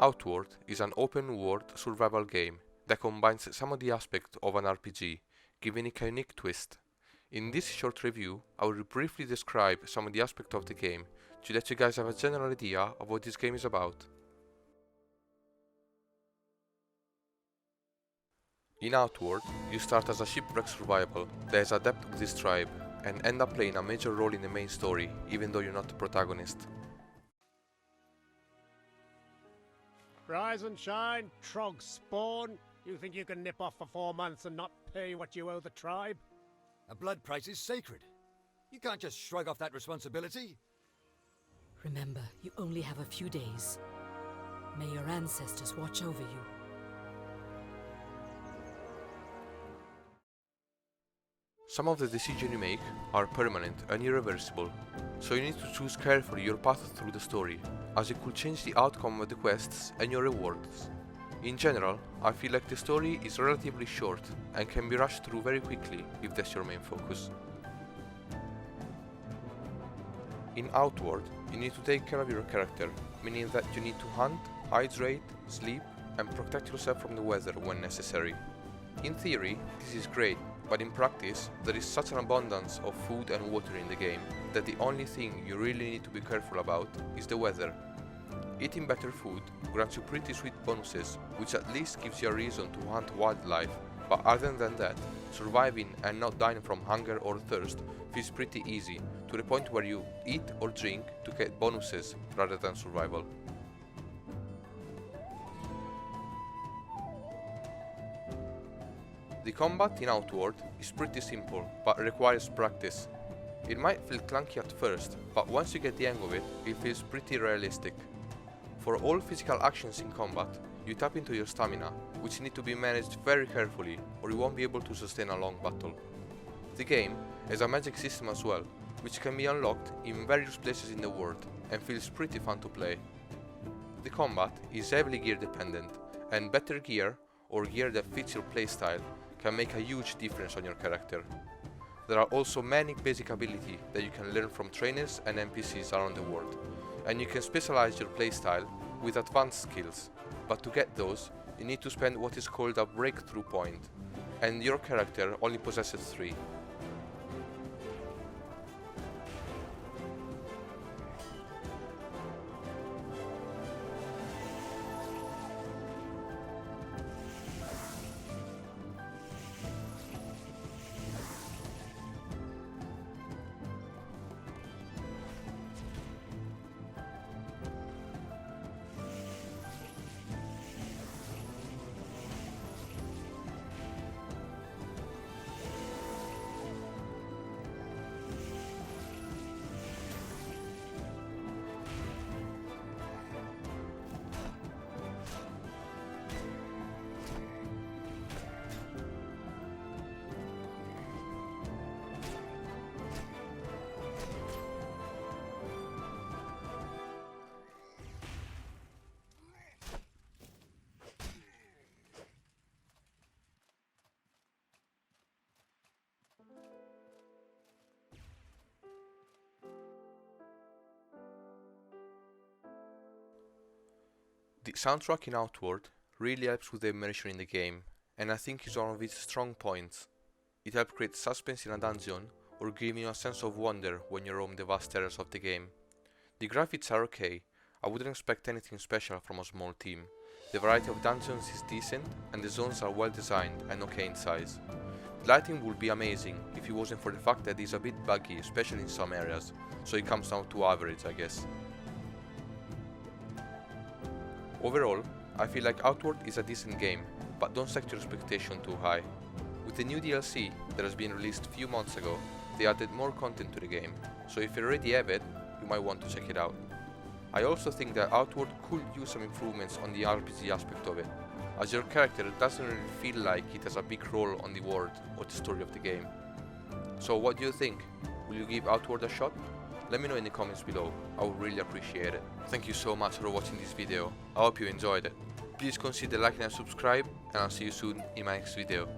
Outward is an open-world survival game that combines some of the aspects of an RPG, giving it a unique twist. In this short review, I will briefly describe some of the aspects of the game to let you guys have a general idea of what this game is about. In Outward, you start as a shipwreck survival that is adept with this tribe and end up playing a major role in the main story, even though you're not the protagonist. Rise and shine, Trog spawn. You think you can nip off for 4 months and not pay what you owe the tribe? A blood price is sacred. You can't just shrug off that responsibility. Remember, you only have a few days. May your ancestors watch over you. Some of the decisions you make are permanent and irreversible, so you need to choose carefully your path through the story, as it could change the outcome of the quests and your rewards. In general, I feel like the story is relatively short and can be rushed through very quickly if that's your main focus. In Outward, you need to take care of your character, meaning that you need to hunt, hydrate, sleep, and protect yourself from the weather when necessary. In theory, this is great, but in practice, there is such an abundance of food and water in the game that the only thing you really need to be careful about is the weather. Eating better food grants you pretty sweet bonuses, which at least gives you a reason to hunt wildlife, but other than that, surviving and not dying from hunger or thirst feels pretty easy, to the point where you eat or drink to get bonuses rather than survival. The combat in Outward is pretty simple, but requires practice. It might feel clunky at first, but once you get the hang of it, it feels pretty realistic. For all physical actions in combat, you tap into your stamina, which need to be managed very carefully, or you won't be able to sustain a long battle. The game has a magic system as well, which can be unlocked in various places in the world, and feels pretty fun to play. The combat is heavily gear dependent, and better gear, or gear that fits your playstyle, can make a huge difference on your character. There are also many basic abilities that you can learn from trainers and NPCs around the world, and you can specialize your playstyle with advanced skills, but to get those, you need to spend what is called a breakthrough point, and your character only possesses 3. The soundtrack in Outward really helps with the immersion in the game, and I think is one of its strong points. It helps create suspense in a dungeon, or give you a sense of wonder when you roam the vast areas of the game. The graphics are okay. I wouldn't expect anything special from a small team. The variety of dungeons is decent, and the zones are well designed and okay in size. The lighting would be amazing if it wasn't for the fact that it's a bit buggy, especially in some areas, so it comes down to average, I guess. Overall, I feel like Outward is a decent game, but don't set your expectation too high. With the new DLC that has been released a few months ago, they added more content to the game, so if you already have it, you might want to check it out. I also think that Outward could use some improvements on the RPG aspect of it, as your character doesn't really feel like it has a big role on the world or the story of the game. So what do you think? Will you give Outward a shot? Let me know in the comments below, I would really appreciate it. Thank you so much for watching this video, I hope you enjoyed it. Please consider liking and subscribe, and I'll see you soon in my next video.